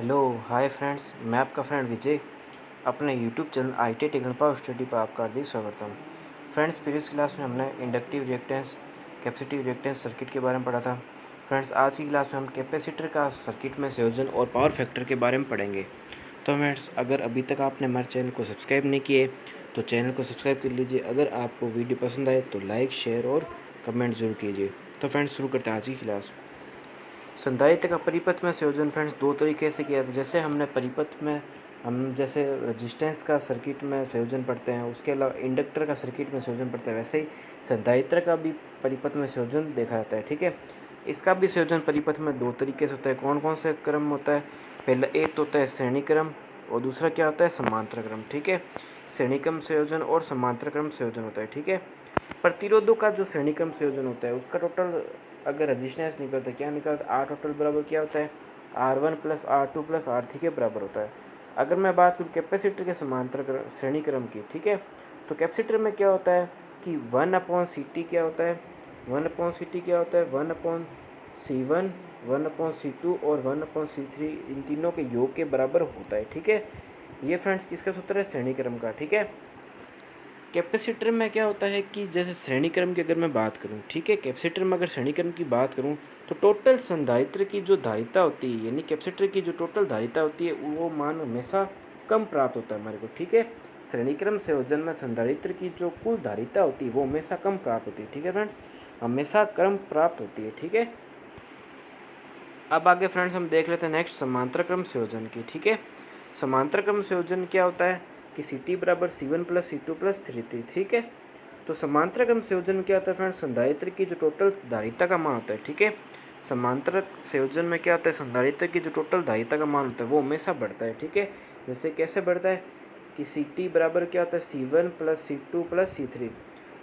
Hello hi friends, मैं आपका friend विजय अपने YouTube channel IT technical power study पर आपका हार्दिक स्वागत हूँ। फ्रेंड्स, प्रीवियस क्लास में हमने inductive reactance capacitive reactance circuit के बारे में पढ़ा था। फ्रेंड्स, आज की क्लास में हम कैपेसिटर का सर्किट में संयोजन और पावर फैक्टर के बारे में पढ़ेंगे। तो फ्रेंड्स, अगर अभी तक आपने हमारे चैनल को सब्सक्राइब नहीं किए तो चैनल को सब्सक्राइब कर लीजिए। अगर आपको वीडियो पसंद आए तो लाइक, शेयर और कमेंट जरूर कीजिए। तो फ्रेंड्स, शुरू करते हैं आज की क्लास। संधारित्र का परिपथ में संयोजन फ्रेंड्स दो तरीके से किया था। जैसे हमने परिपथ में हम जैसे रजिस्टेंस का सर्किट में संयोजन पढ़ते हैं, उसके अलावा इंडक्टर का सर्किट में संयोजन पढ़ते हैं, वैसे ही संधारित्र का भी परिपथ में संयोजन देखा जाता है। ठीक है, इसका भी संयोजन परिपथ में दो तरीके से होता है। कौन कौन से क्रम होता है? पहला एक तो होता है श्रेणी क्रम और दूसरा क्या होता है? समांतर क्रम। ठीक है, श्रेणी क्रम संयोजन और समांतर क्रम संयोजन होता है। ठीक है, प्रतिरोधों का जो श्रेणी क्रम संयोजन होता है उसका टोटल अगर रजिस्टेंस निकलता है, क्या निकलता है? आर टोटल बराबर क्या होता है? R1 + R2 + R3 के बराबर होता है। अगर मैं बात करूँ कैपेसिटर के समांतर श्रेणी क्रम की, ठीक है, तो कैपेसिटर में क्या होता है कि 1/CT क्या होता है? 1/CT क्या होता है? 1/C1, 1/C2 और 1/C3 इन तीनों के योग के बराबर होता है। ठीक है, ये फ्रेंड्स किसका सूत्र है? श्रेणी क्रम का। ठीक है, कैपेसिटर में क्या होता है कि जैसे श्रेणी क्रम की अगर मैं बात करूं, ठीक है, कैपेसिटर में अगर श्रेणी क्रम की बात करूं तो टोटल संधारित्र की जो धारिता होती है, यानी कैपेसिटर की जो टोटल धारिता होती है, वो मान हमेशा कम प्राप्त होता है हमारे को। ठीक है, श्रेणी क्रम संयोजन में संधारित्र की जो कुल धारिता होती है वो हमेशा कम प्राप्त होती है। ठीक है फ्रेंड्स, हमेशा कम प्राप्त होती है। ठीक है, अब आगे फ्रेंड्स हम देख लेते हैं नेक्स्ट समांतर क्रम संयोजन की। ठीक है, समांतर क्रम संयोजन क्या होता है कि CT = C1 + C2 + C3। ठीक है, तो समांतर क्रम संयोजन में क्या होता है फ्रेंड्स? संधारित्र की जो टोटल धारिता का मान होता है। ठीक है, समांतर संयोजन में क्या होता है? संधारित्र की जो टोटल धारिता का मान होता है वो हमेशा बढ़ता है। ठीक है, जैसे कैसे बढ़ता है कि CT बराबर क्या होता है? C1 + C2 + C3।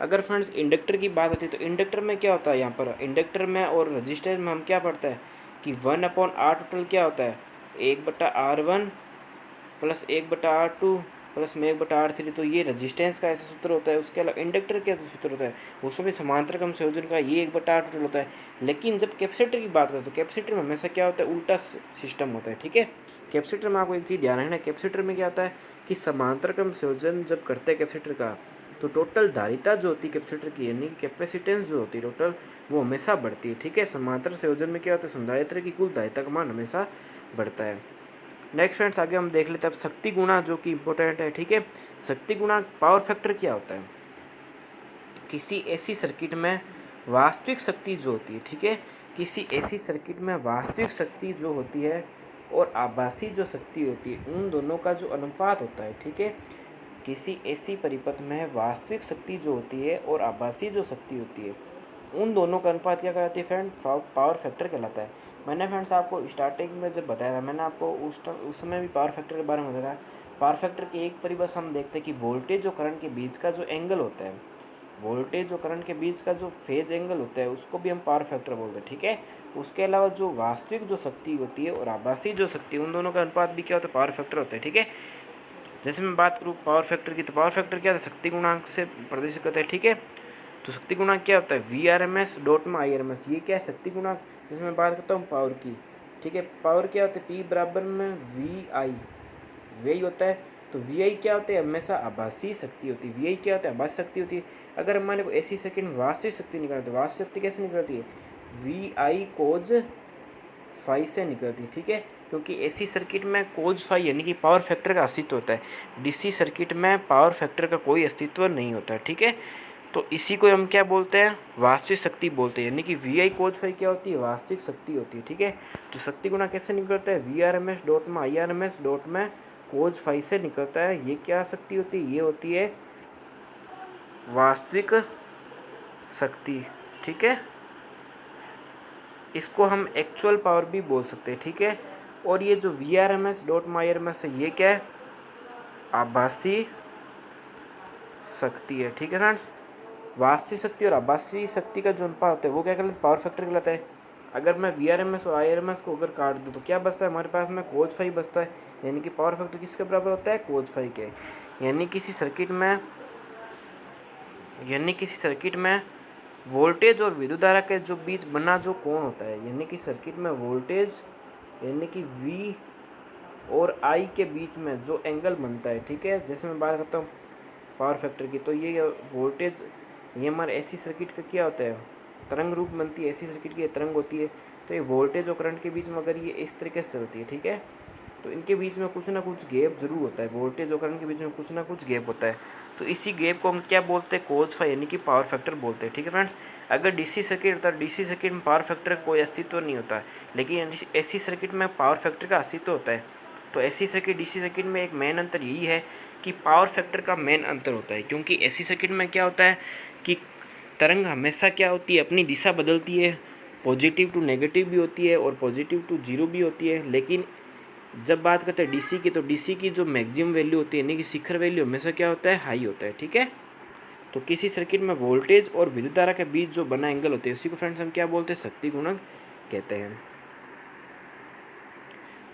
अगर फ्रेंड्स इंडक्टर की बात होती है तो इंडक्टर में क्या होता है? यहाँ पर इंडक्टर में और रजिस्टर में हम क्या पढ़ते हैं कि 1/R टोटल क्या होता है? 1/R1 + 1/R2 + 1/R3। तो ये रजिस्टेंस का ऐसा सूत्र होता है। उसके अलावा इंडक्टर का ऐसा सूत्र होता है, उसमें भी समांतर क्रम संयोजन का ये 1/R टोटल होता है। लेकिन जब कैपेसिटर की बात करें तो कैपेसिटर में हमेशा क्या होता है? उल्टा सिस्टम होता है। ठीक है, कैपेसिटर में आपको एक चीज़ ध्यान रखना है, कैपेसिटर में क्या होता है कि समांतर क्रम संयोजन जब करते हैं कैपेसिटर का तो टोटल धारिता जो होती है कैपेसिटर की, यानी कैपेसिटेंस जो होती है टोटल, वो हमेशा बढ़ती है। ठीक है, समांतर संयोजन में क्या होता है? संधारित्र की कुल धारिता का मान हमेशा बढ़ता है। नेक्स्ट फ्रेंड्स, आगे हम देख लेते हैं अब शक्ति गुणा, जो कि इंपॉर्टेंट है। ठीक है, शक्ति गुणा पावर फैक्टर क्या होता है? किसी ऐसी सर्किट में वास्तविक शक्ति जो होती है, ठीक है, किसी ऐसी सर्किट में वास्तविक शक्ति जो होती है और आभासी जो शक्ति होती है, उन दोनों का जो अनुपात होता है। ठीक है, किसी ऐसी परिपथ में वास्तविक शक्ति जो होती है और आभासी जो शक्ति होती है, उन दोनों का अनुपात क्या कहलाती है फ्रेंड? पावर फैक्टर कहलाता है। मैंने फ्रेंड्स आपको स्टार्टिंग में जब बताया था, मैंने आपको उस समय भी पावर फैक्टर के बारे में बताया। पावर फैक्टर की एक परिभाषा हम देखते हैं कि वोल्टेज और करंट के बीच का जो एंगल होता है, वोल्टेज और करंट के बीच का जो फेज एंगल होता है उसको भी हम पावर फैक्टर बोलते हैं। ठीक है, उसके अलावा जो वास्तविक जो शक्ति होती है और आभासी जो शक्ति, उन दोनों का अनुपात भी क्या होता है? पावर फैक्टर होता है। ठीक है, जैसे मैं बात करूँ पावर फैक्टर की, तो पावर फैक्टर क्या होता है? शक्ति गुणांक से प्रदर्शित करता है। ठीक है, तो शक्ति गुणांक क्या होता है? VRMS डॉट में IRMS। ये क्या है? शक्ति गुणांक। जैसे मैं बात करता हूँ पावर की, ठीक है, पावर क्या होता है? P बराबर में VI, VI होता है। तो VI क्या होता है? हमेशा आभासी शक्ति होती है। VI क्या होता है? आभासी शक्ति होती है। अगर हमारे को ऐसी सेकंड वास्तविक शक्ति निकालते, वास्तविक शक्ति कैसे निकलती है? VI cos फाई से निकलती है। ठीक है, क्योंकि ऐसी सर्किट में कोज फाई यानी कि पावर फैक्टर का अस्तित्व होता है। DC सर्किट में पावर फैक्टर का कोई अस्तित्व नहीं होता है। ठीक है, तो इसी को हम क्या बोलते हैं? वास्तविक शक्ति बोलते हैं, यानी कि VI cos फाई क्या होती है? वास्तविक शक्ति होती है। ठीक है, तो शक्ति गुणा कैसे निकलता है? VRMS डॉट में IRMS डॉट में कोज फाई से निकलता है। ये क्या शक्ति होती है? ये होती है वास्तविक शक्ति। ठीक है, इसको हम एक्चुअल पावर भी बोल सकते हैं। ठीक है, और ये जो VRMS डॉट IRMS है, ये क्या है? आभासी शक्ति है। ठीक है फ्रेंड्स, वास्तविक शक्ति और आभासी शक्ति का जो अनुपात होता है वो क्या कहलाता है? पावर फैक्टर कहलाता है। अगर मैं VRMS और IRMS को अगर काट दूँ तो क्या बचता है हमारे पास में? कोज फाई बचता है, यानी कि पावर फैक्टर किसके बराबर होता है? कोज फाई के। यानी किसी सर्किट में वोल्टेज और विद्युत धारा के जो बीच बना जो कोण होता है, यानी कि सर्किट में वोल्टेज यानी कि V और आई के बीच में जो एंगल बनता है, ठीक है, जैसे मैं बात करता हूँ पावर फैक्टर की, तो ये वोल्टेज, ये हमारे एसी सर्किट का क्या होता है, तरंग रूप बनती है, एसी सर्किट की तरंग होती है। तो ये वोल्टेज और करंट के बीच में अगर ये इस तरीके से चलती है, ठीक है, तो इनके बीच में कुछ ना कुछ गैप जरूर होता है, वोल्टेज और करंट के बीच में कुछ ना कुछ गैप होता है। तो इसी गैप को हम क्या बोलते हैं, कोज फाई, यानी कि पावर फैक्टर बोलते हैं, ठीक है फ्रेंड्स। अगर डीसी सर्किट होता है, डीसी सर्किट में पावर फैक्टर का कोई अस्तित्व नहीं होता है, लेकिन एसी सर्किट में पावर फैक्टर का अस्तित्व होता है। तो एसी सर्किट डीसी सर्किट में एक मेन अंतर यही है कि पावर फैक्टर का मेन अंतर होता है, क्योंकि एसी सर्किट में क्या होता है कि तरंग हमेशा क्या होती है, अपनी दिशा बदलती है, पॉजिटिव टू नेगेटिव भी होती है और पॉजिटिव टू जीरो भी होती है। लेकिन जब बात करते हैं डीसी की, तो डीसी की जो मैक्सिमम वैल्यू होती है, यानी कि शिखर वैल्यू हमेशा क्या होता है, हाई होता है, ठीक है। तो किसी सर्किट में वोल्टेज और विद्युत धारा के बीच जो बना एंगल होते हैं, उसी को फ्रेंड्स हम क्या बोलते हैं, शक्ति गुणक कहते हैं।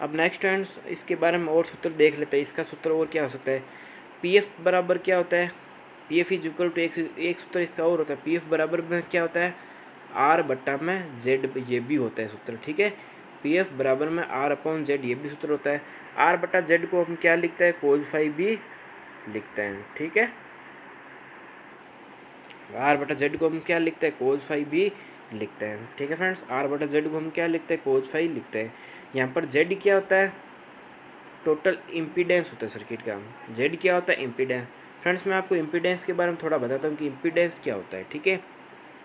अब नेक्स्ट फ्रेंड्स इसके बारे में और सूत्र देख लेते हैं। इसका सूत्र और क्या हो सकता है, पी एफ बराबर क्या होता है, P F is equal to एक सूत्र इसका और होता है, पी एफ बराबर में क्या होता है, आर बट्टा में जेड, ये भी होता है सूत्र, ठीक है। पी एफ बराबर में आर अपॉन जेड, ये भी सूत्र होता है। आर बट्टा जेड को हम क्या लिखते हैं, कोज फाई भी लिखते हैं, ठीक है। आर बटा जेड को हम क्या लिखते हैं, कोज फाई भी लिखते हैं, ठीक है फ्रेंड्स। आर बटा जेड को हम क्या लिखते हैं, कोज फाई लिखते हैं। यहाँ पर जेड क्या होता है, टोटल इम्पीडेंस होता है सर्किट का। जेड क्या होता है, इम्पीडेंस। फ्रेंड्स मैं आपको इम्पीडेंस के बारे में थोड़ा बताता हूँ कि इम्पीडेंस क्या होता है, ठीक है।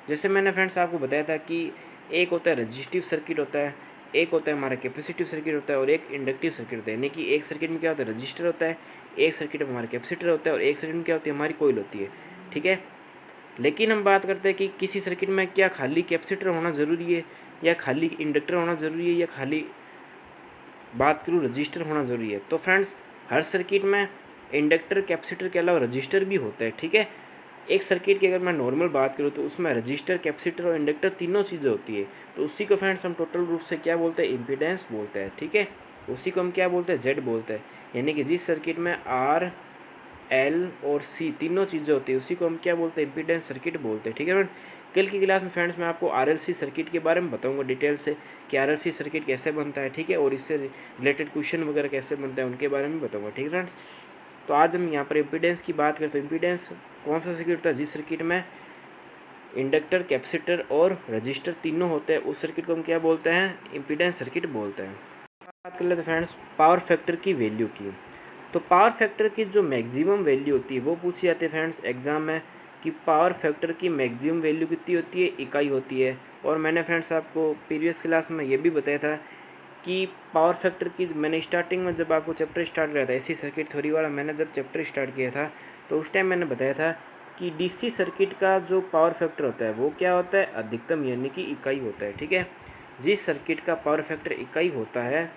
जैसे मैंने फ्रेंड्स आपको बताया था कि एक होता है रजिस्टिव सर्किट होता है, एक होता है हमारा कैपेसिटिव सर्किट होता है और एक इंडक्टिव सर्किट होता है। यानी कि एक सर्किट में क्या होता है, रजिस्टर होता है, एक सर्किट में हमारा कैपेसिटर होता है और एक सर्किट में क्या होती है, हमारी कॉइल होती है, ठीक है। लेकिन हम बात करते हैं कि किसी सर्किट में क्या खाली कैपेसिटर होना ज़रूरी है, या खाली इंडक्टर होना ज़रूरी है, या खाली बात करूँ रजिस्टर होना ज़रूरी है। तो फ्रेंड्स हर सर्किट में इंडक्टर कैपेसिटर के अलावा रजिस्टर भी होता है, ठीक है। एक सर्किट की अगर मैं नॉर्मल बात करूँ तो उसमें रजिस्टर, कैपेसिटर और इंडक्टर तीनों चीज़ें होती है। तो उसी को फ्रेंड्स हम टोटल रूप से क्या बोलते हैं, इम्पीडेंस बोलते हैं, ठीक है। उसी को हम क्या बोलते हैं, जेड बोलते हैं। यानी कि जिस सर्किट में आर, एल और सी तीनों चीज़ें होती है, उसी को हम क्या बोलते हैं, इम्पीडेंस सर्किट बोलते हैं, ठीक है फ्रेंड। कल की क्लास में फ्रेंड्स मैं आपको आरएलसी सर्किट के बारे में बताऊंगा डिटेल से कि आरएलसी सर्किट कैसे बनता है, ठीक है, और इससे रिलेटेड क्वेश्चन वगैरह कैसे बनता है उनके बारे में बताऊंगा, ठीक है फ्रेंड्स। तो आज हम यहाँ पर इम्पीडेंस की बात करते हैं। इम्पीडेंस कौन सा सर्किट होता है, जिस सर्किट में इंडक्टर, कैपेसिटर और रजिस्टर तीनों होते हैं, उस सर्किट को हम क्या बोलते हैं, इम्पीडेंस सर्किट बोलते हैं। बात कर लेते हैं फ्रेंड्स पावर फैक्टर की वैल्यू की। तो पावर फैक्टर की जो मैक्सिमम वैल्यू होती है वो पूछी जाती है फ्रेंड्स एग्जाम में, कि पावर फैक्टर की मैक्सिमम वैल्यू कितनी होती है, इकाई होती है। और मैंने फ्रेंड्स आपको प्रीवियस क्लास में ये भी बताया था कि पावर फैक्टर की, मैंने स्टार्टिंग में जब आपको चैप्टर स्टार्ट किया था एसी सर्किट थ्योरी वाला, मैंने जब चैप्टर स्टार्ट किया था तो उस टाइम मैंने बताया था कि डीसी सर्किट का जो पावर फैक्टर होता है वो क्या होता है, अधिकतम यानी कि इकाई होता है, ठीक है। जिस सर्किट का पावर फैक्टर इकाई होता है,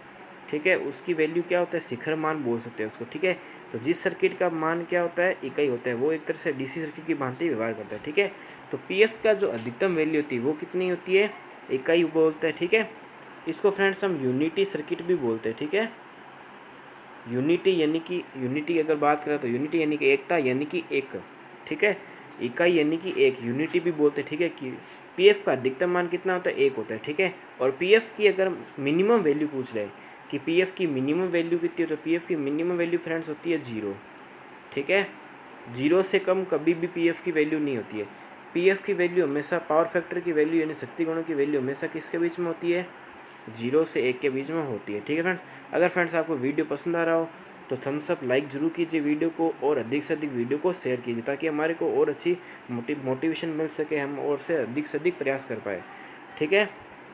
ठीक है, उसकी वैल्यू क्या होता है, शिखर मान बोल सकते हैं उसको, ठीक है। तो जिस सर्किट का मान क्या होता है, इकाई होता है, वो एक तरह से डीसी सर्किट की भांति व्यवहार करता है, ठीक है। तो पीएफ का जो अधिकतम वैल्यू होती है वो कितनी होती है, इकाई बोलते हैं, ठीक है। इसको फ्रेंड्स हम यूनिटी सर्किट भी बोलते हैं, ठीक है। यूनिटी यानी कि, यूनिटी अगर बात करें तो यूनिटी यानी कि एकता, यानी कि एक, ठीक है। इकाई यानी कि एक, यूनिटी भी बोलते हैं, ठीक है। कि पीएफ का अधिकतम मान कितना होता है, एक होता है, ठीक है। और पीएफ की अगर मिनिमम वैल्यू पूछ ले कि पीएफ की मिनिमम वैल्यू कितनी है, तो पीएफ की मिनिमम वैल्यू फ्रेंड्स होती है 0, ठीक है। 0 से कम कभी भी पीएफ की वैल्यू नहीं होती है। पीएफ की वैल्यू हमेशा, पावर फैक्टर की वैल्यू यानी शक्ति गुणों की वैल्यू हमेशा किसके बीच में होती है, 0 से 1 के बीच में होती है, ठीक है फ्रेंड्स। अगर फ्रेंड्स आपको वीडियो पसंद आ रहा हो तो थम्स अप, लाइक जरूर कीजिए वीडियो को, और अधिक से अधिक वीडियो को शेयर कीजिए ताकि हमारे को और अच्छी मोटिवेशन मिल सके, हम और से अधिक प्रयास कर पाए, ठीक है।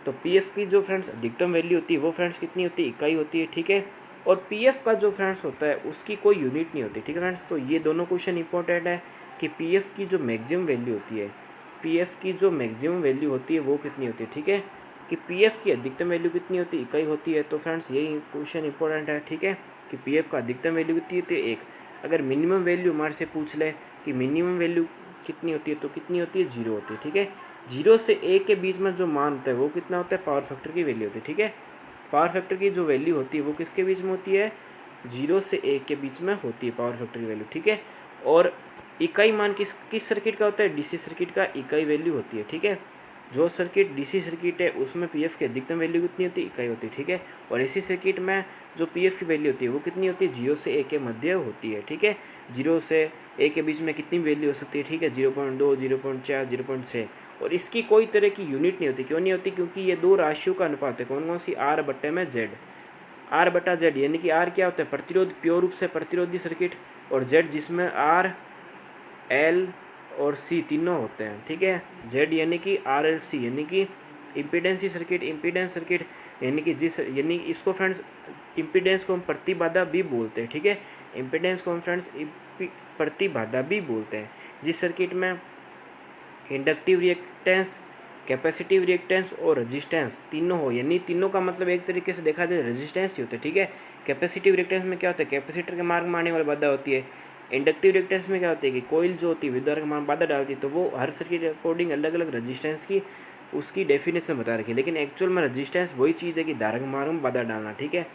तो पीएफ की जो फ्रेंड्स अधिकतम वैल्यू होती है वो फ्रेंड्स कितनी होती है, इकाई होती है, ठीक है। और पीएफ का जो फ्रेंड्स होता है उसकी कोई यूनिट नहीं होती, ठीक है फ्रेंड्स। तो ये दोनों क्वेश्चन इंपॉर्टेंट है कि पीएफ की जो मैक्सिमम वैल्यू होती है, पीएफ की जो मैक्सिमम वैल्यू होती है वो कितनी होती है, ठीक है। कि पीएफ की अधिकतम वैल्यू कितनी होती है, इकाई होती है। तो फ्रेंड्स यही क्वेश्चन इंपॉर्टेंट है, ठीक है, कि पीएफ का अधिकतम वैल्यू कितनी होती है, 1। अगर मिनिमम वैल्यू हमारे से पूछ ले कि मिनिमम वैल्यू कितनी होती है, तो कितनी होती है, 0 होती है, ठीक है। 0 से 1 के बीच में जो मान होता है वो कितना होता है, पावर फैक्टर की वैल्यू होती है, ठीक है। पावर फैक्टर की जो वैल्यू होती है वो किसके बीच में होती है, 0 से 1 के बीच में होती है पावर फैक्टर की वैल्यू, ठीक है। और इकाई मान किस सर्किट का होता है, डीसी सर्किट का इकाई वैल्यू होती है, ठीक है। जो सर्किट डीसी सर्किट है उसमें पीएफ की अधिकतम वैल्यू कितनी होती है, इकाई होती है, ठीक है। और एसी सर्किट में जो पीएफ की वैल्यू होती है वो कितनी होती है, 0 से 1 के मध्य होती है, ठीक है। 0 से 1 के बीच में कितनी वैल्यू हो सकती है, ठीक है, 0.2, 0.4, 0.6। और इसकी कोई तरह की यूनिट नहीं होती। क्यों नहीं होती, क्योंकि ये दो राशियों का अनुपात है। कौन कौन सी, आर बट्टे में जेड। आर बटा जेड यानी कि आर क्या होता है, प्रतिरोध, प्योर रूप से प्रतिरोधी सर्किट, और जेड जिसमें आर, एल और सी तीनों होते हैं, ठीक है। जेड यानी कि आर एल सी यानी कि इम्पीडेंसी सर्किट, इम्पीडेंस सर्किट यानी कि यानी इसको फ्रेंड्स इम्पीडेंस को हम प्रतिबाधा भी बोलते हैं, ठीक है। इम्पीडेंस को हम फ्रेंड्स प्रतिबाधा भी बोलते हैं। जिस सर्किट में इंडक्टिव रिएक्टेंस, कैपेसिटिव रिएक्टेंस और रेजिस्टेंस तीनों हो, यानी तीनों का मतलब एक तरीके से देखा जाए रेजिस्टेंस ही होता है, ठीक है। कैपेसिटिव रिएक्टेंस में क्या होता है, कैपेसिटर के मार्ग में आने वाली बाधा होती है। इंडक्टिव रिएक्टेंस में क्या होती है कि कोइल जो होती है विद्युत धारा के मान बाधा डालती है, तो वो हर सर्किट के अकॉर्डिंग अलग अलग रेजिस्टेंस की उसकी डेफिनेशन बता रखी है। लेकिन एक्चुअल में रेजिस्टेंस वही चीज़ है कि धारा के मार्ग में बाधा डालना, ठीक है।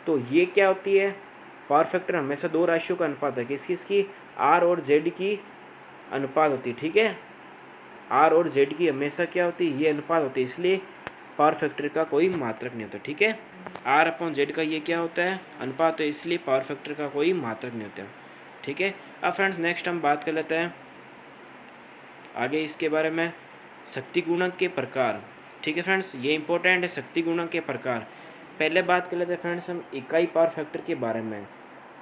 तो ये क्या होती है, पावर फैक्टर हमेशा दो राशियों का अनुपात है, किसकी, आर और जेड की अनुपात होती है, ठीक है। आर और जेड की हमेशा क्या होती है, ये अनुपात होती है, इसलिए पावर फैक्टर का कोई मात्रक नहीं होता, ठीक है। आर अपॉन जेड का ये क्या होता है, अनुपात है, इसलिए पावर फैक्टर का कोई मात्रक नहीं होता, ठीक है। अब फ्रेंड्स नेक्स्ट हम बात कर लेते हैं आगे इसके बारे में, शक्ति गुणक के प्रकार, ठीक है फ्रेंड्स, ये इंपॉर्टेंट है, शक्ति गुणक के प्रकार। पहले बात कर लेते हैं फ्रेंड्स हम इकाई पावर फैक्टर के बारे में,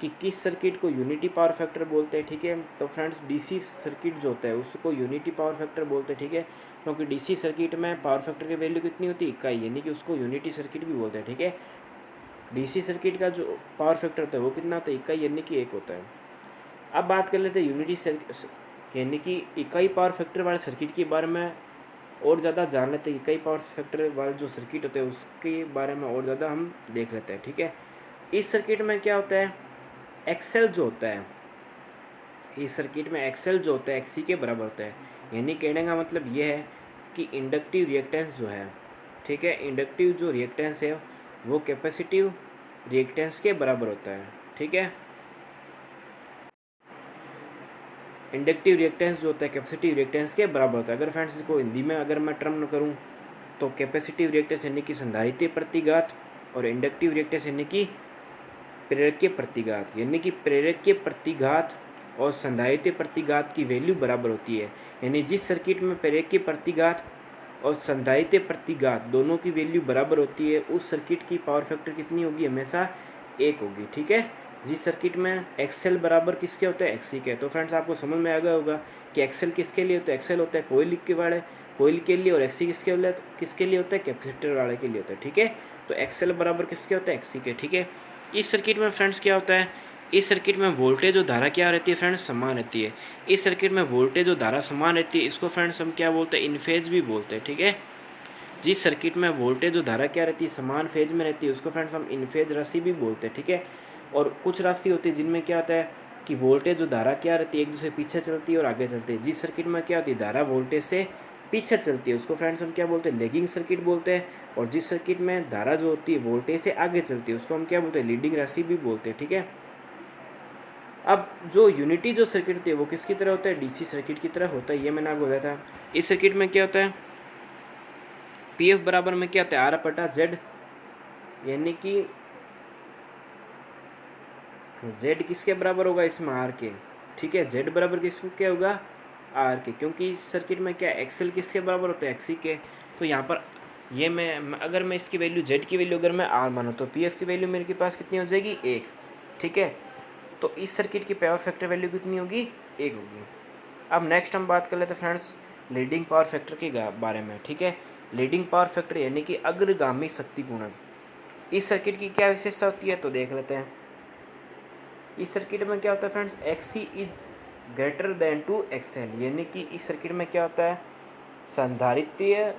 कि किस सर्किट को यूनिटी पावर फैक्टर बोलते हैं, ठीक है। तो फ्रेंड्स डीसी सर्किट जो होता है उसको यूनिटी पावर फैक्टर बोलते हैं, ठीक है। क्योंकि डीसी सर्किट में पावर फैक्टर की वैल्यू कितनी होती है, इकाई, यानी कि उसको यूनिटी सर्किट भी बोलते हैं, ठीक है। डीसी सर्किट का जो पावर फैक्टर होता है वो कितना होता है, इकाई यानी कि 1 होता है। अब बात कर लेते हैं यूनिटी यानी कि इकाई पावर फैक्टर वाले सर्किट के बारे में और ज़्यादा जान लेते हैं। इकाई पावर फैक्टर वाले जो सर्किट होते हैं उसके बारे में और ज़्यादा हम देख लेते हैं, ठीक है। इस सर्किट में क्या होता है, एक्सेल जो होता है, इस सर्किट में एक्सेल जो होता है एक्सी के बराबर होता है। यानी कहने का मतलब ये है कि इंडक्टिव रिएक्टेंस जो है, ठीक है, इंडक्टिव जो रिएक्टेंस है वो कैपेसिटिव रिएक्टेंस के बराबर होता है, ठीक है। इंडक्टिव रिएक्टेंस जो होता है कैपेसिटिव रिएक्टेंस के बराबर होता है। अगर फ्रेंड्स इसको हिंदी में अगर मैं टर्म न करूँ तो कैपेसिटिव रिएक्टेंस यानी कि संधारित्र प्रतिघात, और इंडक्टिव रिएक्टेंस यानी कि प्रेरकीय प्रतिघात, यानी कि प्रेरकीय प्रतिघात और संधारित्र प्रतिघात की वैल्यू बराबर होती है। यानी जिस सर्किट में प्रेरकीय प्रतिघात और संधारित्र प्रतिघात दोनों की वैल्यू बराबर होती है उस सर्किट की पावर फैक्टर कितनी होगी, हमेशा 1 होगी, ठीक है। जिस सर्किट में एक्सेल बराबर किसके होते हैं, एक्सी के। तो फ्रेंड्स आपको समझ में आ गया होगा कि एक्सेल किसके लिए होता है, एक्सेल होता है कोइल के वाले, कोइल के लिए, और एक्सी किसके लिए होता है, कैपेसिटर वाले के लिए होता है, ठीक है। तो एक्सेल बराबर किसके होता है, एक्सी के, ठीक है। इस सर्किट में फ्रेंड्स क्या होता है, इस सर्किट में वोल्टेज और धारा क्या रहती है फ्रेंड्स, समान रहती है। इस सर्किट में वोल्टेज और धारा समान रहती है, इसको फ्रेंड्स हम क्या बोलते हैं, इन फेज भी बोलते हैं, ठीक है। जिस सर्किट में वोल्टेज और धारा क्या रहती है, समान फेज में रहती है, उसको फ्रेंड्स हम इन फेज राशि भी बोलते हैं, ठीक है। और कुछ राशि होती है जिनमें क्या होता है कि वोल्टेज और धारा क्या रहती है, एक दूसरे पीछे चलती है और आगे चलती है। जिस सर्किट में क्या होती है, धारा वोल्टेज से पीछे चलती है, उसको फ्रेंड्स हम क्या बोलते हैं, लेगिंग सर्किट बोलते हैं। और जिस सर्किट में धारा जो होती है वोल्टेज से आगे चलती है उसको हम क्या बोलते हैं, लीडिंग राशि भी बोलते हैं, ठीक है। अब जो यूनिटी जो सर्किट होती है वो किसकी तरह होता है, डीसी सर्किट की तरह होता है, ये मैंने आपको बताया था। इस सर्किट में क्या होता है, पीएफ बराबर में क्या होता है, आर बटा जेड, यानी कि जेड किसके बराबर होगा, इसमें आर के, ठीक है। जेड बराबर किसको क्या होगा, आर के, क्योंकि इस सर्किट में क्या एक्सेल किसके बराबर होता है, एक्सी के। तो यहाँ पर ये मैं अगर मैं इसकी वैल्यू जेड की वैल्यू अगर मैं आर मानूँ तो पीएफ की वैल्यू मेरे के पास कितनी हो जाएगी, 1, ठीक है। तो इस सर्किट की पावर फैक्टर वैल्यू कितनी होगी, 1 होगी। अब नेक्स्ट हम बात कर लेते हैं फ्रेंड्स लीडिंग पावर फैक्टर के बारे में, ठीक है। लीडिंग पावर फैक्टर यानी कि अग्रगामी शक्ति गुणक, इस सर्किट की क्या विशेषता होती है तो देख लेते हैं। इस सर्किट में क्या होता है friends, XC is greater than to XL, यानी कि इस सर्किट में क्या होता है, संधारित्र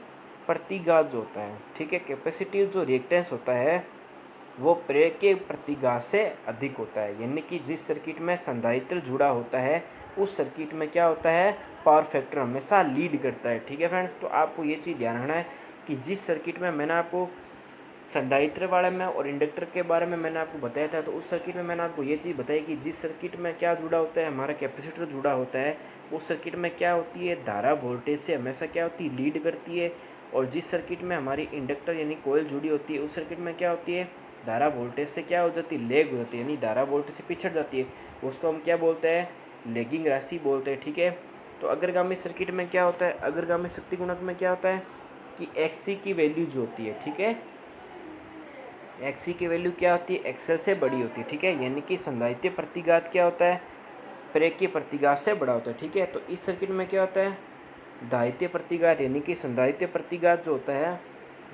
प्रतिघात जो होता है, ठीक है, कैपेसिटिव जो रिएक्टेंस होता है वो प्रेरकीय प्रतिघात से अधिक होता है। यानी कि जिस सर्किट में संधारित्र जुड़ा होता है उस सर्किट में क्या होता है, पावर फैक्टर हमेशा लीड करता है, ठीक है फ्रेंड्स। तो आपको ये चीज़ ध्यान रखना है कि जिस सर्किट में मैंने आपको संधारित्र वाले में और इंडक्टर के बारे में मैंने आपको बताया था। तो उस सर्किट में मैंने आपको ये चीज़ बताई कि जिस सर्किट में क्या जुड़ा होता है, हमारा कैपेसिटर जुड़ा होता है, उस सर्किट में क्या होती है, धारा वोल्टेज से हमेशा क्या होती है, लीड करती है। और जिस सर्किट में हमारी इंडक्टर यानी कोयल जुड़ी होती है, उस सर्किट में क्या होती है, धारा वोल्टेज से क्या हो जाती है, लेग हो जाती है, यानी धारा वोल्टेज से पिछड़ जाती है। उसको हम क्या बोलते हैं, लेगिंग राशि बोलते हैं। ठीक है। तो अग्रगामी सर्किट में क्या होता है, अग्रगामी शक्ति गुणक में क्या होता है कि एक्सी की वैल्यू जो होती है, ठीक है, एक्सी की वैल्यू क्या होती है, एक्सएल से बड़ी होती है। ठीक है। यानी कि संधारित्र प्रतिघात क्या होता है, प्रेरकीय प्रतिघात से बड़ा होता है। ठीक है। तो इस सर्किट में क्या होता है, धारित्य प्रतिघात यानी कि संधारित्र प्रतिघात जो होता है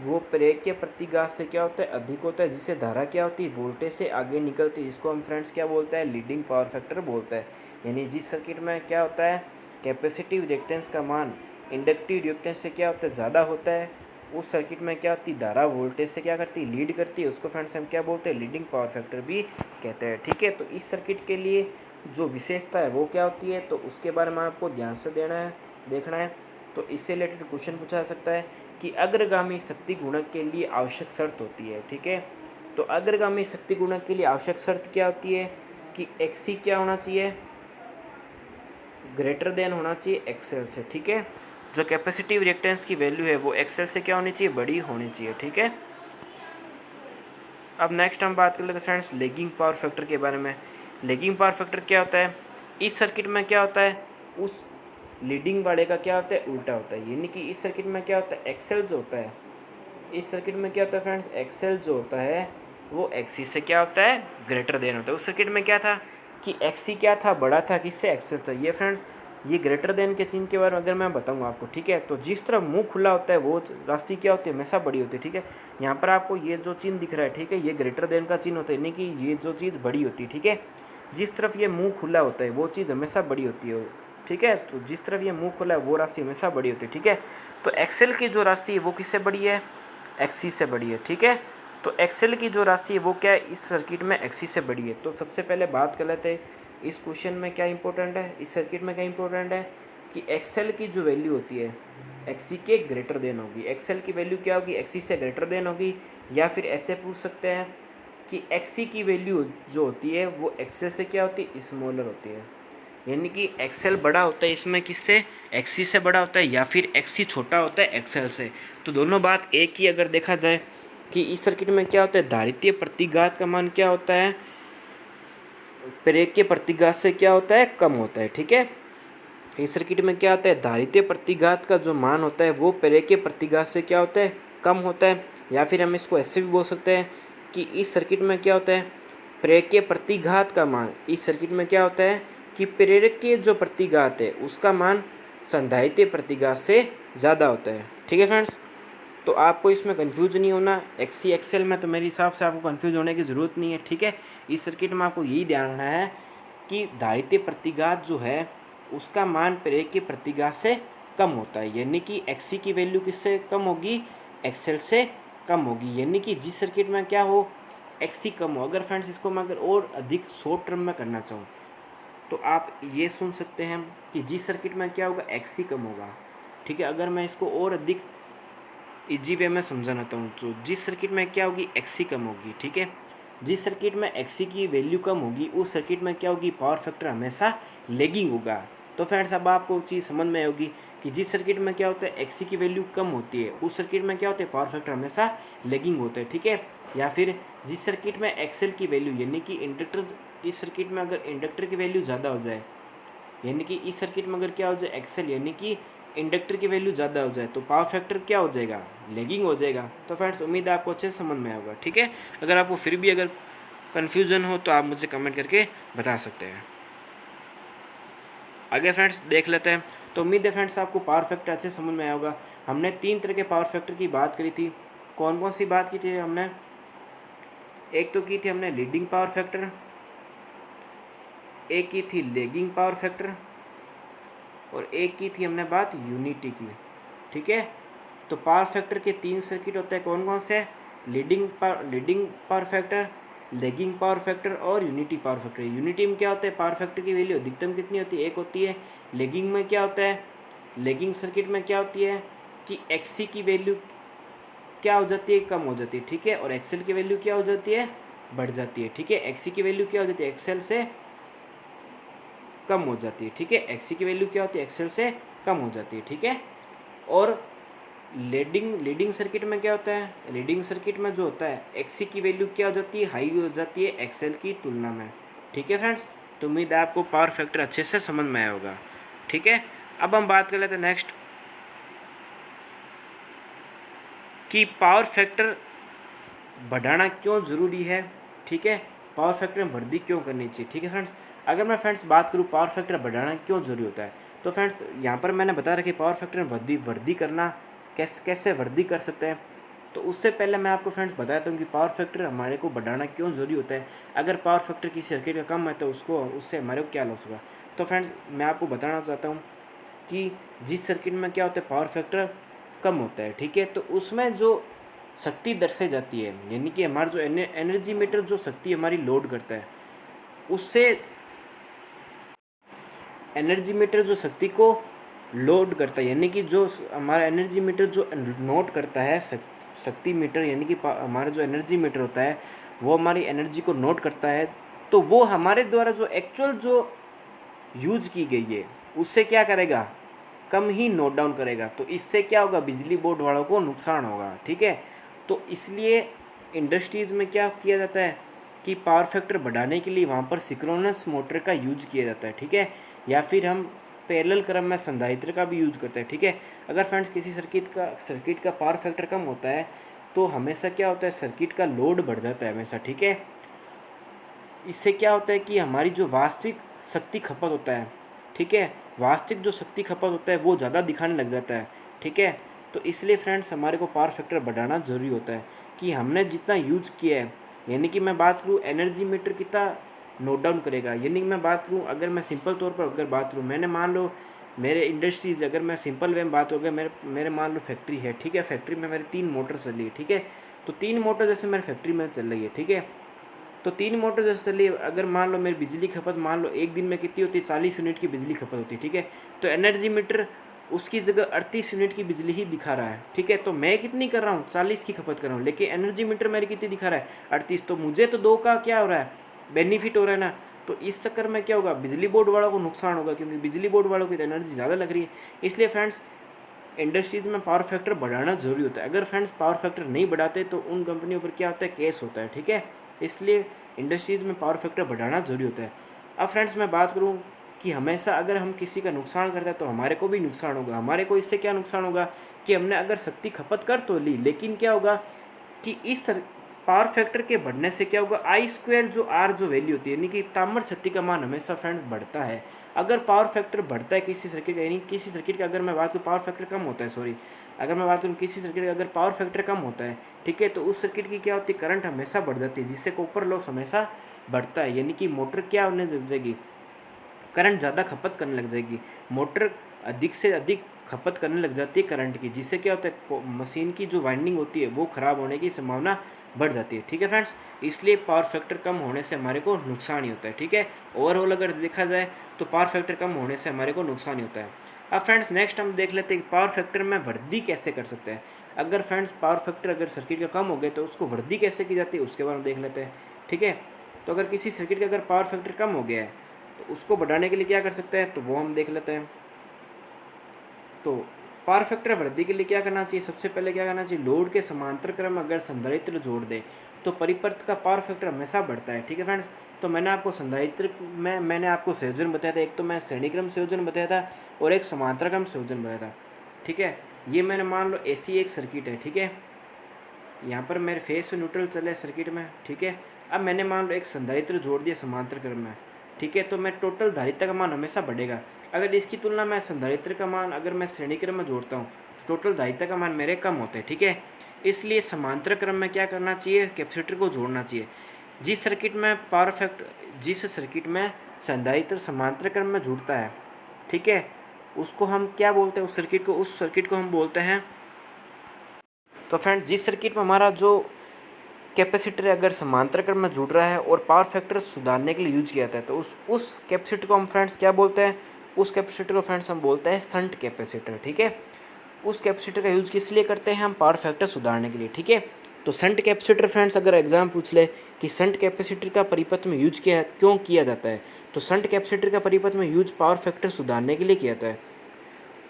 वो प्रेरकीय प्रतिघात से क्या होता है, अधिक होता है, जिससे धारा क्या होती है, वोल्टेज से आगे निकलती है। इसको हम फ्रेंड्स क्या बोलते हैं, लीडिंग पावर फैक्टर बोलते हैं। यानी जिस सर्किट में क्या होता है, कैपेसिटिव रिएक्टेंस का मान इंडक्टिव रिएक्टेंस से क्या होता है, ज़्यादा होता है, उस सर्किट में क्या होती है, धारा वोल्टेज से क्या करती है, लीड करती है। उसको फ्रेंड्स हम क्या बोलते हैं, लीडिंग पावर फैक्टर भी कहते हैं। ठीक है। तो इस सर्किट के लिए जो विशेषता है वो क्या होती है, तो उसके बारे में आपको ध्यान से देखना है। तो इससे रिलेटेड क्वेश्चन पूछा जा सकता है कि अग्रगामी शक्ति गुणक के लिए आवश्यक शर्त होती है। ठीक है। तो अग्रगामी शक्ति गुणक के लिए आवश्यक शर्त क्या होती है कि एक्सी क्या होना चाहिए, ग्रेटर देन होना चाहिए एक्सएल से। ठीक है। जो कैपेसिटिव रिएक्टेंस की वैल्यू है वो एक्सएल से क्या होनी चाहिए, बड़ी होनी चाहिए। ठीक है। अब नेक्स्ट हम बात कर लेते हैं फ्रेंड्स लेगिंग पावर फैक्टर के बारे में। लेगिंग पावर फैक्टर क्या होता है, इस सर्किट में क्या होता है, उस लीडिंग वाले का क्या होता है, उल्टा होता है। यानी कि इस सर्किट में क्या होता है, एक्सएल जो होता है, इस सर्किट में क्या होता है फ्रेंड्स, एक्सएल जो होता है वो एक्सी से क्या होता है, ग्रेटर देन होता है। उस सर्किट में क्या था कि एक्सी क्या था, बड़ा था, किससे, एक्सएल था। ये फ्रेंड्स ये ग्रेटर देन के चिन्ह के बारे में अगर मैं बताऊंगा आपको। ठीक है। तो जिस तरह मुंह खुला होता है वो राशि क्या होती है, हमेशा बड़ी होती है। ठीक है। यहाँ पर आपको ये जो चिन्ह दिख रहा है, ठीक है, ये ग्रेटर देन का चिन्ह होता है, यानी कि ये जो चीज़ बड़ी होती है। ठीक है। जिस तरफ ये मुंह खुला होता है वो चीज़ हमेशा बड़ी होती है। ठीक है। तो जिस तरफ ये मुंह खुला है वो राशि हमेशा बड़ी होती है। ठीक है। तो एक्सेल की जो राशि है वो किससे बड़ी है, एक्सी से बड़ी है। ठीक है। तो एक्सेल की जो राशि है वो क्या है, इस सर्किट में एक्सी से बड़ी है। तो सबसे पहले बात कर लेते हैं इस क्वेश्चन में क्या इंपॉर्टेंट है, इस सर्किट में क्या इंपॉर्टेंट है कि एक्सेल की जो वैल्यू होती है एक्सी के ग्रेटर देन होगी। एक्सेल की वैल्यू क्या होगी, एक्सी से ग्रेटर देन होगी। या फिर ऐसे पूछ सकते हैं कि एक्सी की वैल्यू जो होती है वो एक्सेल से क्या होती है, स्मॉलर होती है। यानी कि एक्सेल बड़ा होता है इसमें किससे, एक्सी से बड़ा होता है, या फिर एक्सी छोटा होता है एक्सेल से। तो दोनों बात एक ही अगर देखा जाए कि इस सर्किट में क्या होता है, धारित्य प्रतिघात का मान क्या होता है, प्रेरकीय प्रतिघात से क्या होता है, कम होता है। ठीक है। इस सर्किट में क्या होता है, धारित्य प्रतिघात का जो मान होता है वो प्रेरकीय प्रतिघात से क्या होता है, कम होता है। या फिर हम इसको ऐसे भी बोल सकते हैं कि इस सर्किट में क्या होता है, प्रेरकीय प्रतिघात का मान इस सर्किट में क्या होता है कि प्रेरकीय जो प्रतिघात है उसका मान संधारित्य प्रतिघात से ज़्यादा होता है। ठीक है फ्रेंड्स। तो आपको इसमें कंफ्यूज नहीं होना, एक्सी एक्सएल में तो मेरे हिसाब से आपको कंफ्यूज होने की ज़रूरत नहीं है। ठीक है। इस सर्किट में आपको यही ध्यान रखना है कि धारित्य प्रतिघात जो है उसका मान प्रेरकीय प्रतिघात से कम होता है। यानी कि एक्सी की वैल्यू किससे कम होगी, एक्सएल से कम होगी। यानी कि जिस सर्किट में क्या हो, एक्सी कम हो। अगर फ्रेंड्स इसको मैं अगर और अधिक शॉर्ट टर्म में करना चाहूँ तो आप ये सुन सकते हैं कि जिस सर्किट में क्या होगा, एक्सी कम होगा। ठीक है। अगर मैं इसको और अधिक इजी वे में समझाना चाहूँ तो जिस सर्किट में क्या होगी, एक्सी कम होगी। ठीक है। जिस सर्किट में एक्सी की वैल्यू कम होगी उस सर्किट में क्या होगी, पावर फैक्टर हमेशा लेगिंग होगा। तो फ्रेंड्स अब आपको चीज़ समझ में होगी कि जिस सर्किट में क्या होता है, एक्सी की वैल्यू कम होती है उस सर्किट में क्या होता है, पावर फैक्टर हमेशा लेगिंग होता है। ठीक है। या फिर जिस सर्किट में एक्सएल की वैल्यू यानी कि इंडक्टर, इस सर्किट में अगर इंडक्टर की वैल्यू ज़्यादा हो जाए, यानी कि इस सर्किट में अगर क्या हो जाए, एक्सएल यानी कि इंडक्टर की वैल्यू ज़्यादा हो जाए तो पावर फैक्टर क्या हो जाएगा, लेगिंग हो जाएगा। तो फ्रेंड्स उम्मीद है आपको अच्छे से समझ में आएगा। ठीक है। अगर आपको फिर भी अगर कन्फ्यूज़न हो तो आप मुझे कमेंट करके बता सकते हैं। आगे फ्रेंड्स देख लेते हैं। तो उम्मीद है फ्रेंड्स आपको पावर फैक्टर अच्छे समझ में आया होगा। हमने 3 तरह के पावर फैक्टर की बात करी थी। कौन कौन सी बात की थी हमने, एक तो की थी हमने लीडिंग पावर फैक्टर, एक की थी लेगिंग पावर फैक्टर, और एक की थी हमने बात यूनिटी की। ठीक है। तो पावर फैक्टर के 3 सर्किट होते हैं, कौन कौन से, leading power factor, lagging power factor और यूनिटी पावर फैक्टर। यूनिटी में क्या होता है, पावर फैक्टर की वैल्यू अधिकतम कितनी होती है, 1 होती है। लेगिंग में क्या होता है, लेगिंग सर्किट में क्या होती है कि एक्सी की वैल्यू क्या हो जाती है, कम हो जाती है, ठीक है। और एक्सेल की वैल्यू क्या हो जाती है, बढ़ जाती है, ठीक है। एक्सी की वैल्यू क्या हो जाती है, एक्सेल से कम हो जाती है, ठीक है। एक्सी की वैल्यू क्या होती है, एक्सेल से कम हो जाती है, ठीक है। और लीडिंग सर्किट में क्या होता है, लीडिंग सर्किट में जो होता है एक्सी की वैल्यू क्या हो जाती है, हाई हो जाती है एक्सेल की तुलना में, ठीक है फ्रेंड्स। तो उम्मीद है आपको पावर फैक्टर अच्छे से समझ में आया होगा, ठीक है। अब हम बात कर लेते हैं नेक्स्ट कि पावर फैक्टर बढ़ाना क्यों ज़रूरी है, ठीक है। पावर फैक्टर में वृद्धि क्यों करनी चाहिए, ठीक है फ्रेंड्स। अगर मैं फ्रेंड्स बात करूँ पावर फैक्टर बढ़ाना क्यों ज़रूरी होता है, तो फ्रेंड्स यहाँ पर मैंने बता रखा कि पावर फैक्टर में वृद्धि करना कैसे वृद्धि कर सकते हैं। तो उससे पहले मैं आपको फ्रेंड्स बताता हूँ कि पावर फैक्टर हमारे को बढ़ाना क्यों ज़रूरी होता है। अगर पावर फैक्टर किसी सर्किट का कम है तो उससे हमारे को क्या लॉस होगा। तो फ्रेंड्स मैं आपको बताना चाहता हूँ कि जिस सर्किट में क्या होता है पावर फैक्टर कम होता है, ठीक है, तो उसमें जो शक्ति दर्शाई जाती है, यानी कि हमारा जो एनर्जी मीटर जो शक्ति हमारी लोड करता है, उससे एनर्जी मीटर जो शक्ति को लोड करता है, यानी कि जो हमारा एनर्जी मीटर जो नोट करता है, शक्ति मीटर यानी कि हमारा जो एनर्जी मीटर होता है वो हमारी एनर्जी को नोट करता है, तो वो हमारे द्वारा जो एक्चुअल जो यूज की गई है उससे क्या करेगा, कम ही नोट डाउन करेगा। तो इससे क्या होगा, बिजली बोर्ड वालों को नुकसान होगा, ठीक है। तो इसलिए इंडस्ट्रीज़ में क्या किया जाता है कि पावर फैक्टर बढ़ाने के लिए वहाँ पर सिंक्रोनस मोटर का यूज किया जाता है, ठीक है। या फिर हम पैरेलल क्रम में संधारित्र का भी यूज करते हैं, ठीक है। अगर फ्रेंड्स किसी सर्किट का पावर फैक्टर कम होता है तो हमेशा क्या होता है, सर्किट का लोड बढ़ जाता है हमेशा, ठीक है। इससे क्या होता है कि हमारी जो वास्तविक शक्ति खपत होता है, ठीक है, वास्तविक जो शक्ति खपत होता है वो ज़्यादा दिखाने लग जाता है, ठीक है। तो इसलिए फ्रेंड्स हमारे को पावर फैक्टर बढ़ाना ज़रूरी होता है कि हमने जितना यूज किया है, यानी कि मैं बात करूँ एनर्जी मीटर कितना नोट डाउन करेगा, यानी कि मैं बात करूँ अगर मैं सिंपल तौर पर अगर बात करूँ, मैंने मान लो मेरे इंडस्ट्रीज, अगर मैं सिंपल वे में बात हो गया, मेरे मान लो फैक्ट्री है, ठीक है। फैक्ट्री में मेरी 3 मोटर चल रही है, ठीक है। तो 3 मोटर जैसे मेरी फैक्ट्री में चल रही है, ठीक है। तो 3 मोटर जैसे चलिए, अगर मान लो मेरी बिजली खपत मान लो एक दिन में कितनी होती है, 40 यूनिट की बिजली खपत होती है, ठीक है। तो एनर्जी मीटर उसकी जगह 38 यूनिट की बिजली ही दिखा रहा है, ठीक है। तो मैं कितनी कर रहा हूँ, 40 की खपत कर रहा हूँ, लेकिन एनर्जी मीटर मेरी कितनी दिखा रहा है, 38। तो मुझे तो 2 का क्या हो रहा है, बेनिफिट हो रहा है ना। तो इस चक्कर में क्या होगा, बिजली बोर्ड वालों को नुकसान होगा, क्योंकि बिजली बोर्ड वालों की तो एनर्जी ज़्यादा लग रही है। इसलिए फ्रेंड्स इंडस्ट्रीज में पावर फैक्टर बढ़ाना जरूरी होता है। अगर फ्रेंड्स पावर फैक्टर नहीं बढ़ाते तो उन कंपनियों पर क्या होता है, केस होता है, ठीक है। इसलिए इंडस्ट्रीज में पावर फैक्टर बढ़ाना जरूरी होता है। अब फ्रेंड्स मैं बात करूँ कि हमेशा अगर हम किसी का नुकसान करते हैं तो हमारे को भी नुकसान होगा। हमारे को इससे क्या नुकसान होगा कि हमने अगर शक्ति खपत कर तो ली, लेकिन क्या होगा कि इस पावर फैक्टर के बढ़ने से क्या होगा, आई स्क्वायर जो आर जो वैल्यू होती है, यानी कि ताम्र शक्ति का मान हमेशा फ्रेंड्स बढ़ता है। अगर पावर फैक्टर बढ़ता है किसी सर्किट, यानी किसी सर्किट का अगर मैं बात करूँ पावर फैक्टर कम होता है, सॉरी, अगर मैं बात करूँ किसी सर्किट का अगर पावर फैक्टर कम होता है, ठीक है, तो उस सर्किट की क्या होती है, करंट हमेशा बढ़ जाती है, जिससे कॉपर लॉस हमेशा बढ़ता है। यानी कि मोटर क्या होने लग जाएगी, करंट ज़्यादा खपत करने लग जाएगी, मोटर अधिक से अधिक खपत करने लग जाती है करंट की, जिससे क्या होता है मशीन की जो वाइंडिंग होती है वो ख़राब होने की संभावना बढ़ जाती है, ठीक है फ्रेंड्स। इसलिए पावर फैक्टर कम होने से हमारे को नुकसान ही होता है, ठीक है। ओवरऑल अगर देखा जाए तो पावर फैक्टर कम होने से हमारे को नुकसान ही होता है। अब फ्रेंड्स नेक्स्ट हम देख लेते हैं कि पावर फैक्टर में वृद्धि कैसे कर सकते हैं। अगर फ्रेंड्स पावर फैक्टर अगर सर्किट का कम हो गया तो उसको वृद्धि कैसे की जाती है उसके बारे में देख लेते हैं, ठीक है। तो अगर किसी सर्किट का अगर पावर फैक्टर कम हो गया है तो उसको बढ़ाने के लिए क्या कर सकते हैं, तो वो हम देख लेते हैं। तो पावर फैक्टर वृद्धि के लिए क्या करना चाहिए, सबसे पहले क्या करना चाहिए, लोड के समांतर क्रम में अगर संधारित्र जोड़ दे तो परिपथ का पावर फैक्टर हमेशा बढ़ता है, ठीक है फ्रेंड्स। तो मैंने आपको संधारित्र में मैंने आपको संयोजन बताया था, एक तो मैं श्रेणी क्रम संयोजन बताया था और एक समांतर क्रम संयोजन बताया था, ठीक है। ये मैंने मान लो ऐसी एक सर्किट है, ठीक है, यहाँ पर मेरे फेज से न्यूट्रल चले सर्किट में, ठीक है। अब मैंने मान लो एक संधारित्र जोड़ दिया समांतर क्रम में, ठीक है, तो मैं टोटल धारिता का मान हमेशा बढ़ेगा। अगर इसकी तुलना में संधारित्र का मान अगर मैं श्रेणी क्रम में जोड़ता हूँ तो टोटल धारिता का मान मेरे कम होते हैं, ठीक है। इसलिए समांतर क्रम में क्या करना चाहिए, कैपेसिटर को जोड़ना चाहिए। जिस सर्किट में संधारित्र समांतर क्रम में जुड़ता है, ठीक है, उसको हम क्या बोलते हैं, उस सर्किट को हम बोलते हैं। तो फ्रेंड जिस सर्किट में हमारा जो कैपेसिटर अगर समांतर क्रम में जुड़ रहा है और पावर फैक्टर सुधारने के लिए यूज किया जाता है तो उस कैपेसिटर को हम फ्रेंड्स क्या बोलते हैं, उस कैपेसिटर को फ्रेंड्स हम बोलते हैं शंट कैपेसिटर, ठीक है। उस कैपेसिटर का यूज़ किस लिए करते हैं हम? पावर फैक्टर सुधारने के लिए, ठीक है। तो शंट कैपेसिटर फ्रेंड्स अगर एग्जाम पूछ ले कि शंट कैपेसिटर का परिपथ में यूज क्यों किया जाता है, तो शंट कैपेसिटर का परिपथ में यूज पावर फैक्टर सुधारने के लिए किया जाता है।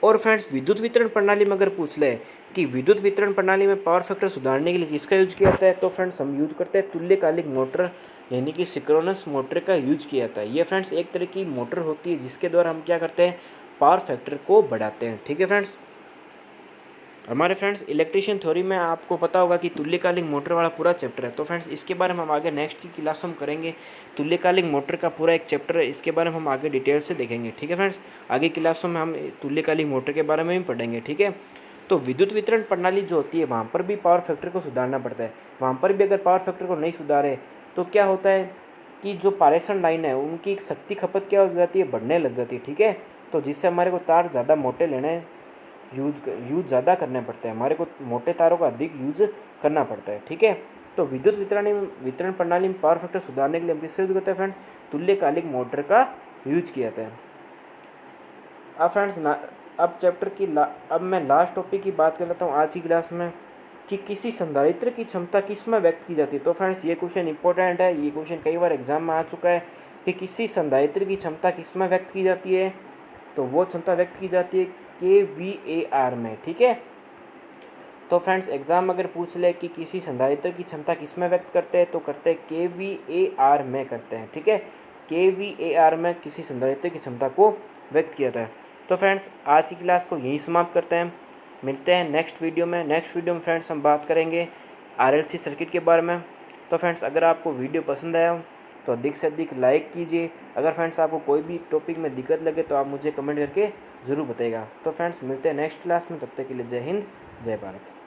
और फ्रेंड्स विद्युत वितरण प्रणाली में अगर पूछ ले कि विद्युत वितरण प्रणाली में पावर फैक्टर सुधारने के लिए किसका यूज किया जाता है, तो फ्रेंड्स हम यूज करते हैं तुल्यकालिक मोटर यानी कि सिंक्रोनस मोटर का यूज किया जाता है। ये फ्रेंड्स एक तरह की मोटर होती है जिसके द्वारा हम क्या करते हैं, पावर फैक्टर को बढ़ाते हैं, ठीक है फ्रेंड्स। हमारे फ्रेंड्स इलेक्ट्रिशियन थ्योरी में आपको पता होगा कि तुल्यकालिक मोटर वाला पूरा चैप्टर है, तो फ्रेंड्स इसके बारे में हम आगे नेक्स्ट की क्लास हम करेंगे। तुल्यकालिक मोटर का पूरा एक चैप्टर है, इसके बारे में हम आगे डिटेल से देखेंगे, ठीक है फ्रेंड्स। आगे क्लासों में हम तुल्यकालिक मोटर के बारे में भी पढ़ेंगे, ठीक है। तो विद्युत वितरण प्रणाली जो होती है वहाँ पर भी पावर फैक्टर को सुधारना पड़ता है। वहाँ पर भी अगर पावर फैक्टर को नहीं सुधारे तो क्या होता है कि जो पारेषण लाइन है उनकी शक्ति खपत क्या हो जाती है, बढ़ने लग जाती है, ठीक है। तो जिससे हमारे को तार ज़्यादा मोटे लेने यूज ज़्यादा करने पड़ते हैं, हमारे को मोटे तारों का अधिक यूज करना पड़ता है, ठीक है। तो विद्युत वितरण प्रणाली में पावर फैक्टर सुधारने के लिए हम किसका यूज करते हैं फ्रेंड? तुल्यकालिक मोटर का यूज किया जाता है। अब फ्रेंड्स अब चैप्टर की अब मैं लास्ट टॉपिक की बात कर लेता हूँ आज की क्लास में कि किसी संधारित्र की क्षमता किस में व्यक्त की जाती है। तो फ्रेंड्स ये क्वेश्चन इंपॉर्टेंट है, ये क्वेश्चन कई बार एग्जाम में आ चुका है कि किसी संधारित्र की क्षमता किस में व्यक्त की जाती है, तो वो क्षमता व्यक्त की जाती है kVAR में, ठीक है। तो फ्रेंड्स एग्जाम अगर पूछ ले कि किसी संधारित्र की क्षमता किस में व्यक्त करते हैं, तो करते हैं kVAR में करते हैं, ठीक है। kVAR में किसी संधारित्र की क्षमता को व्यक्त किया जाता है। तो फ्रेंड्स आज की क्लास को यहीं समाप्त करते हैं, मिलते हैं नेक्स्ट वीडियो में फ्रेंड्स हम बात करेंगे RLC सर्किट के बारे में। तो फ्रेंड्स अगर आपको वीडियो पसंद आया हो तो अधिक से अधिक लाइक कीजिए। अगर फ्रेंड्स आपको कोई भी टॉपिक में दिक्कत लगे तो आप मुझे कमेंट करके ज़रूर बताइएगा। तो फ्रेंड्स मिलते हैं नेक्स्ट क्लास में, तब तक के लिए जय हिंद जय भारत।